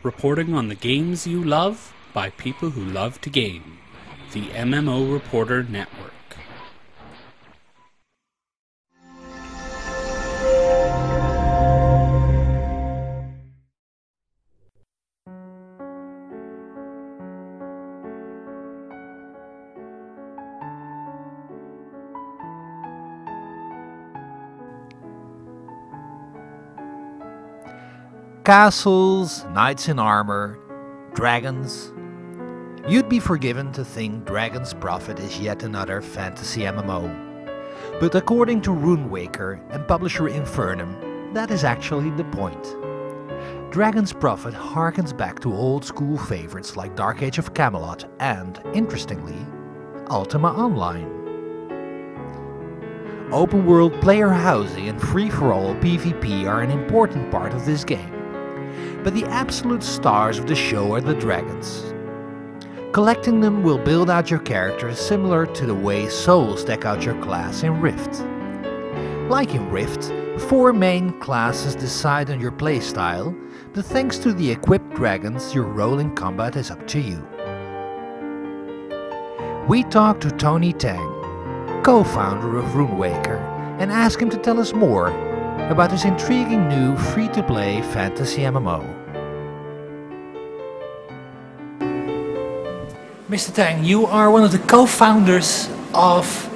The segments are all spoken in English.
reporting on the games you love by people who love to game. The MMO Reporter Network. Castles, knights in armor, dragons. You'd be forgiven to think Dragon's Prophet is yet another fantasy MMO. But according to Runewaker and publisher Infernum, that is actually the point. Dragon's Prophet harkens back to old school favorites like Dark Age of Camelot and, interestingly, Ultima Online. Open world player housing and free-for-all PvP are an important part of this game. But the absolute stars of the show are the dragons. Collecting them will build out your character similar to the way souls deck out your class in Rift. Like in Rift, 4 main classes decide on your playstyle, but thanks to the equipped dragons, your role in combat is up to you. We talked to Tony Tang, co-founder of Runewaker, and asked him to tell us more about this intriguing new free-to-play fantasy MMO. Mr. Tang, you are one of the co-founders of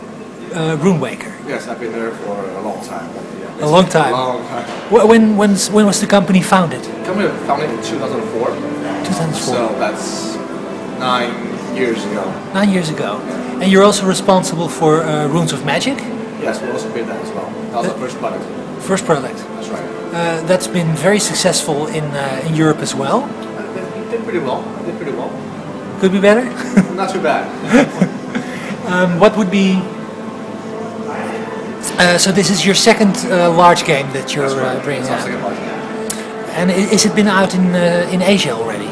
Runewaker. Yes, I've been there for a long time. Yeah, a long time? A long time. When was the company founded? The company was founded in 2004. 2004. So that's 9 years ago. 9 years ago. And you're also responsible for Runes of Magic? Yes, we also did that as well. That was our first product. First product. That's right. That's been very successful in Europe as well. It did pretty well. Could be better? Not too bad. What would be... so this is your second large game that you're bringing out. Second large game. And is it been out in Asia already?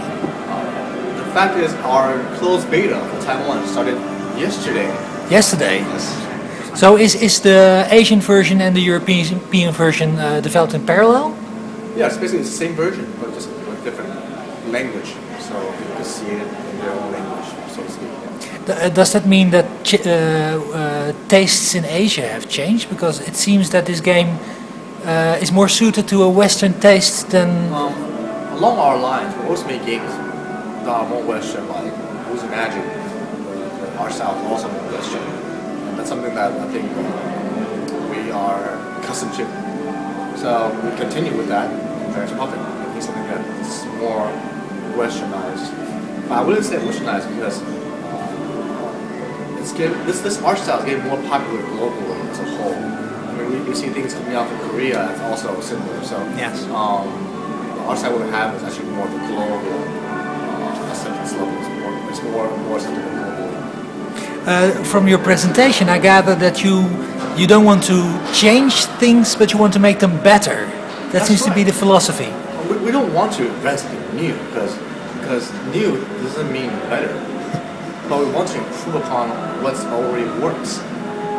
The fact is, our closed beta for Taiwan started yesterday. Yesterday? Yes. So is the Asian version and the European version developed in parallel? Yeah, it's basically the same version, but just with different language. So you can see it in their own language, so to speak. Yeah. Does that mean that tastes in Asia have changed? Because it seems that this game is more suited to a Western taste than... along our lines, we also make games that are more Western, like Runes of Magic. Our style is also more Western. And that's something that I think we are accustomed to. So we continue with that in Dragon's Prophet. I think something that's more Westernized. But I wouldn't say Westernized because this art style is getting more popular globally as a whole. I mean, we see things coming out from Korea that's also similar. So yes, the art style we have is actually more of a global acceptance level. It's more acceptable globally. From your presentation, I gather that you don't want to change things, but you want to make them better. That seems to be the philosophy. We don't want to invent something new because new doesn't mean better. But we want to improve upon what already works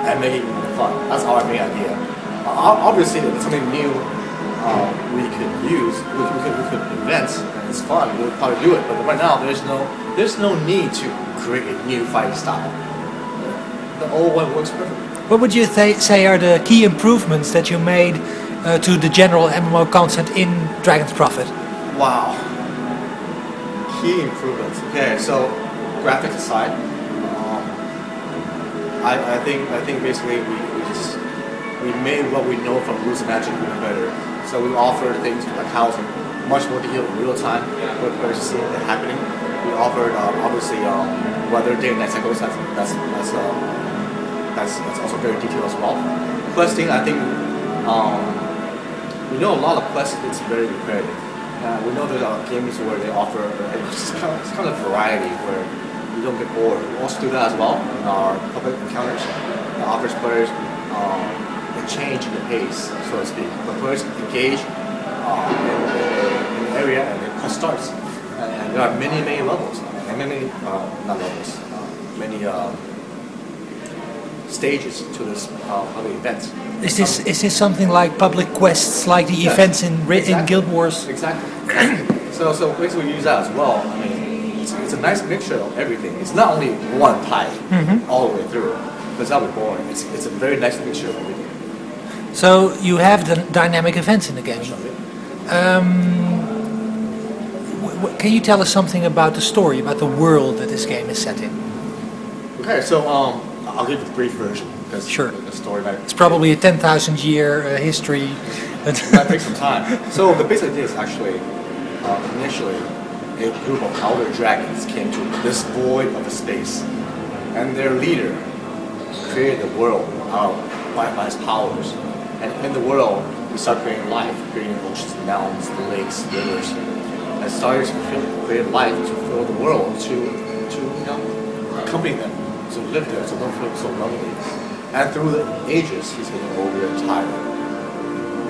and make it more fun. That's our main idea. Obviously, if it's something new we could use, we could invent, and it's fun, we would probably do it. But right now, there's no need to create a new fighting style. The old one works perfectly. What would you say are the key improvements that you made to the general MMO concept in Dragon's Prophet? Wow. Key improvements. Okay, so graphics aside, I think basically we made what we know from Runes of Magic even better. So we offered things like housing, much more detail in real time, where players see it happening. We offered obviously weather, day and night cycles. That's also very detailed as well. Questing, I think we know a lot of quests. It's very repetitive. We know there are games where they offer it's kind of variety where you don't get bored. We also do that as well in our public encounters. It offers players a change in the pace, so to speak. The players engage in the area and the quest starts. And there are many levels, and not levels, many stages to this public event. Is this something like public quests, like the events in Guild Wars? Exactly. So basically we use that as well. I mean, it's a nice mixture of everything. It's not only one type all the way through, because that would be boring. It's a very nice mixture of everything. So you have the dynamic events in the game. Can you tell us something about the story, about the world that this game is set in? Okay, so I'll give the brief version. Sure. The story might... It's probably a 10,000 year history. It might take some time. So the basic idea is actually, initially, a group of elder dragons came to this void of a space, and their leader created the world by his powers. And in the world, we start creating life, creating oceans, mountains, lakes, rivers, and started to create life to fill the world, to accompany them, to live there, so don't feel so lonely. And through the ages, he's getting older and tired.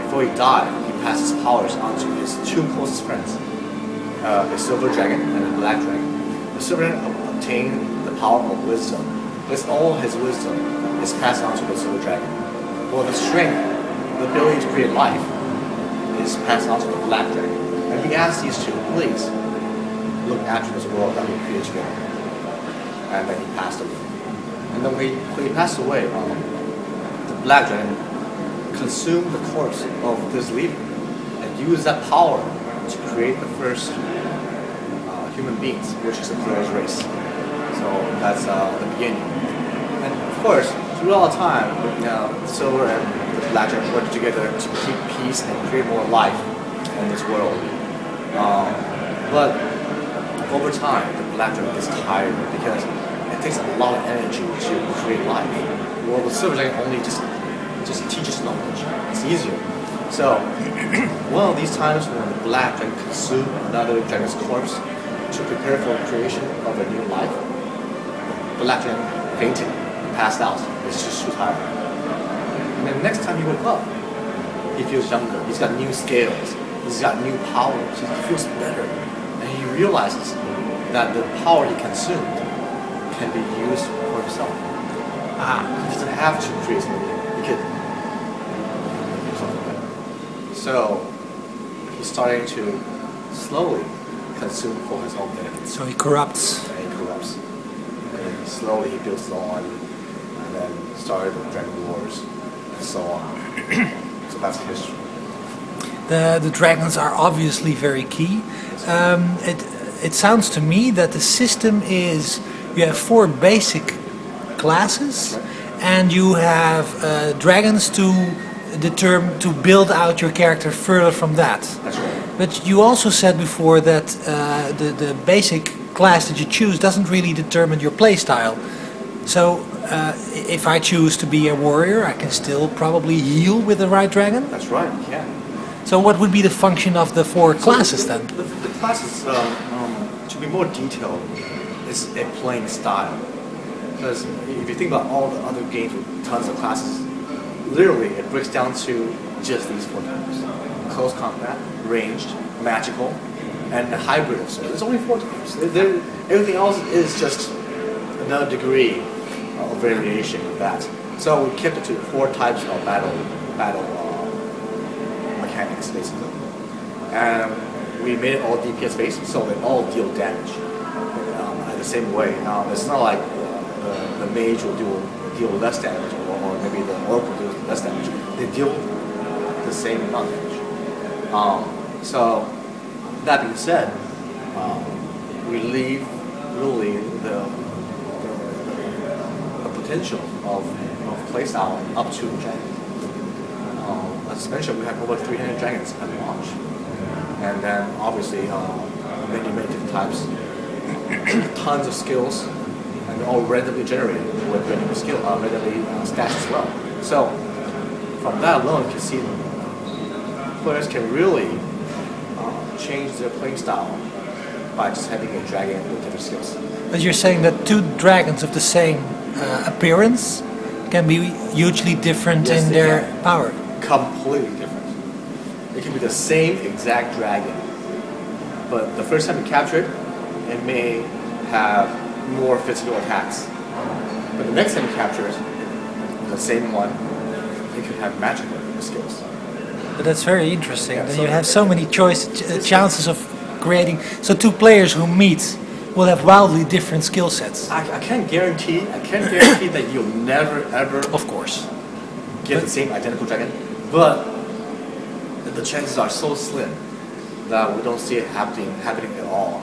Before he died, he passed his powers on to his two closest friends, a silver dragon and a black dragon. The silver dragon obtained the power of wisdom. With all his wisdom is passed on to the silver dragon. While the strength, the ability to create life, is passed on to the black dragon. And he asked these two, please, look after this world that we created together. And then he passed away. And then when he passed away, the black dragon consumed the corpse of this leader and used that power to create the first human beings, which is the player's race. So that's the beginning. And of course, throughout time, Silver and the black dragon worked together to keep peace and create more life in this world. But over time, the black dragon gets tired because it takes a lot of energy to create life. Well, the silver dragon only just teaches knowledge. It's easier. So, one of these times when the black dragon consumed another dragon's corpse to prepare for the creation of a new life, the black dragon fainted, passed out. It's just too tired. And then next time he woke up, he feels younger. He's got new scales. He's got new powers. He feels better. And he realizes that the power he consumed can be used for himself. He doesn't have to create something. He could do something better. So he's starting to slowly consume for his own benefit. So he corrupts. And he corrupts. And then slowly he builds his own army, and then started the Dragon Wars, and so on. So that's history. The dragons are obviously very key. It sounds to me that the system is you have 4 basic classes, and you have dragons to build out your character further from that. That's right. But you also said before that the basic class that you choose doesn't really determine your playstyle. So if I choose to be a warrior, I can still probably heal with the right dragon? That's right, yeah. So what would be the function of the 4 classes then? The classes, to be more detailed, is a playing style. Because if you think about all the other games with tons of classes, literally it breaks down to just these 4 types. Close combat, ranged, magical, and a hybrid of sorts. There's only 4 types. Everything else is just another degree of variation of that. So we kept it to 4 types of battle mechanics, basically. And we made it all DPS based, so they all deal damage the same way. It's not like the mage will deal less damage, or maybe the orc will deal less damage. They deal the same amount of damage. So that being said, we leave really the potential of playstyle up to the dragon. As mentioned, we have over 300 dragons at launch, and then obviously many different types. Tons of skills, and they're all randomly generated with randomly stats as well. So from that alone, you can see players can really change their playing style by just having a dragon with different skills. But you're saying that 2 dragons of the same appearance can be hugely different in their power? Completely different. It can be the same exact dragon, but the first time you capture it, it may have more physical attacks. But the next time you capture it, the same one, it could have magical skills. But that's very interesting. Yeah, Then so you have so many chances of creating. So two players who meet will have wildly different skill sets. I can't guarantee that you'll never ever Of course. get the same identical dragon, but the chances are so slim that we don't see it happening at all,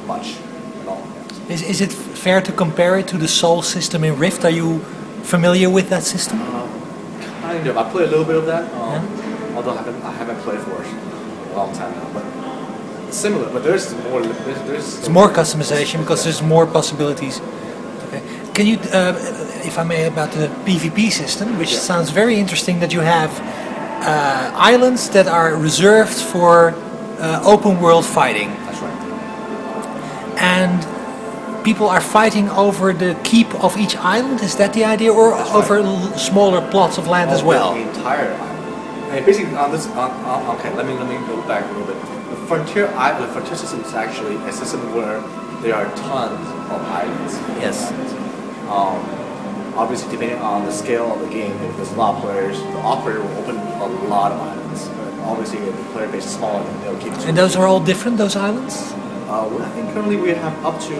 much at all. Is it fair to compare it to the Soul system in Rift? Are you familiar with that system? Kind of. I played a little bit of that, although I haven't played for a long time now. But similar, but there's more. There's More customization because there's more possibilities. Okay. Can you, if I may, about the BVB system, which sounds very interesting, that you have islands that are reserved for open world fighting, That's right. and people are fighting over the keep of each island. Is that the idea, or That's over smaller plots of land as well? The entire island. And basically, on this, okay, let me go back a little bit. The frontier system is actually a system where there are tons of islands. Yes. Obviously, depending on the scale of the game, if there's a lot of players, the operator will open a lot of islands. But obviously, if the player base is smaller, then they'll keep. And those are all different, those islands? I think currently we have up to.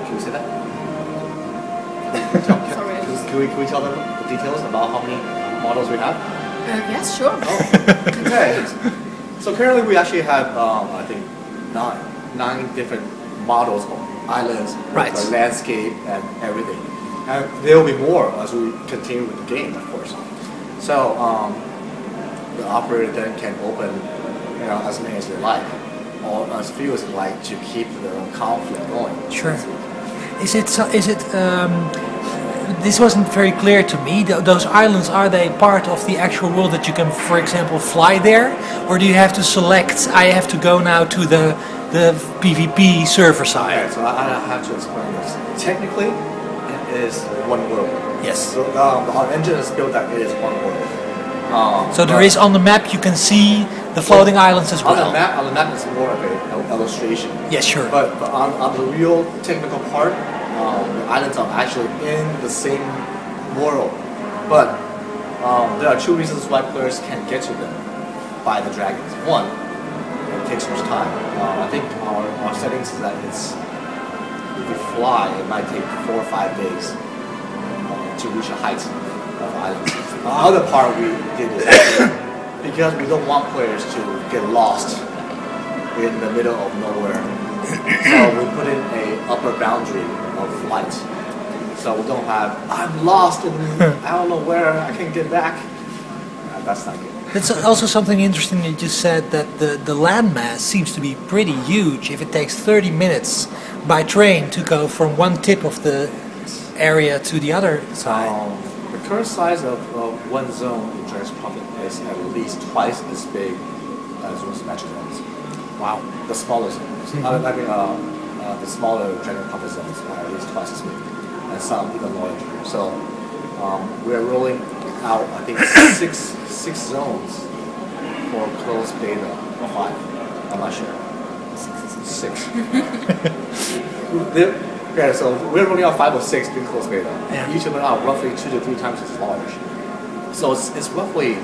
Can we say that? Sorry. Can we tell them the details about how many models we have? Yes, sure. Okay. So currently we actually have, I think, nine different models of islands, Right. the landscape and everything. And there will be more as we continue with the game, of course. So the operator then can open, as many as they like, or as few as they like, to keep the conflict going. Sure. Is it? This wasn't very clear to me. Those islands, are they part of the actual world that you can, for example, fly there, or do you have to select? I have to go now to the PvP server Okay, side. so I have to explain this. Technically, it is one world. Yes. So our engine is built that it is one world. So there is on the map, you can see the floating islands as well. On the map it's more of an illustration. Yes, sure. But on the real technical part, the islands are actually in the same world. But there are two reasons why players can't get to them by the dragons. One, it takes much time. I think our settings is that if you fly, it might take 4 or 5 days to reach a height of islands. The other part we did is because we don't want players to get lost in the middle of nowhere. So we put in a upper boundary of flight. So we don't have, I'm lost and I don't know where, I can't get back. That's not good. That's also something interesting you just said, that the landmass seems to be pretty huge. If it takes 30 minutes by train to go from one tip of the area to the other side. The current size of one zone in Dragon's Prophet is at least twice as big as Rune's Magic Zones. Wow. The smaller zones. The smaller Dragon Prophet zones are at least twice as big, and some even larger. So we're rolling out, I think, six zones for closed beta or 5. I'm not sure. 6. Yeah, so we're rolling out 5 or 6 in closed beta. Yeah. Each of them are roughly 2 to 3 times as large. So it's roughly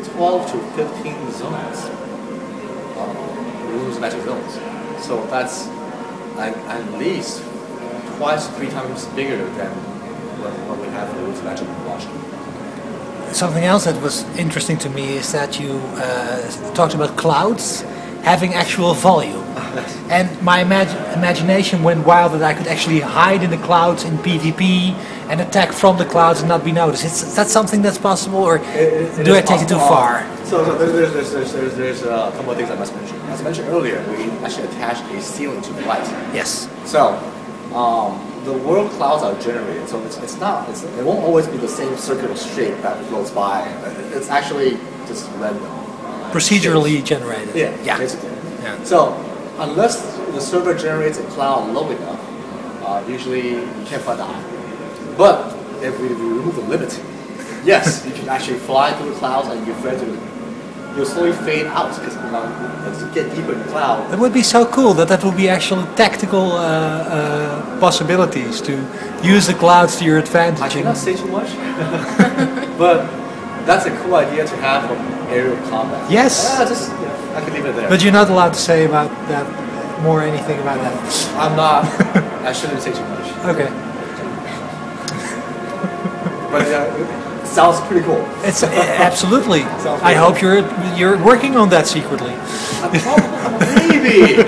12 to 15 zones. Rules magic zones. So that's at least twice, 3 times bigger than what we have for rules magic in Washington. Something else that was interesting to me is that you talked about clouds having actual volume. And my imagination went wild that I could actually hide in the clouds in PvP and attack from the clouds and not be noticed. Is that something that's possible, or do I take it too far? So there's a couple of things I must mention. As mentioned earlier, we actually attached a ceiling to the light. Yes. So the world clouds are generated, so it won't always be the same circular shape that floats by. It's actually just random. Procedurally generated. Yeah, basically. Yeah. So unless the server generates a cloud low enough, usually you can't find the island. But if we remove the limit, yes, you can actually fly through the clouds and you'll slowly fade out because as you get deeper in the cloud. It would be so cool that would be actually tactical possibilities to use the clouds to your advantage. I cannot say too much, but that's a cool idea to have for aerial combat. Yes. Just I can leave it there. But you're not allowed to say about that anything about that. I'm not. I shouldn't say too much. Okay. But it sounds pretty cool. It's absolutely. Sounds I pretty hope you're working on that secretly. Maybe.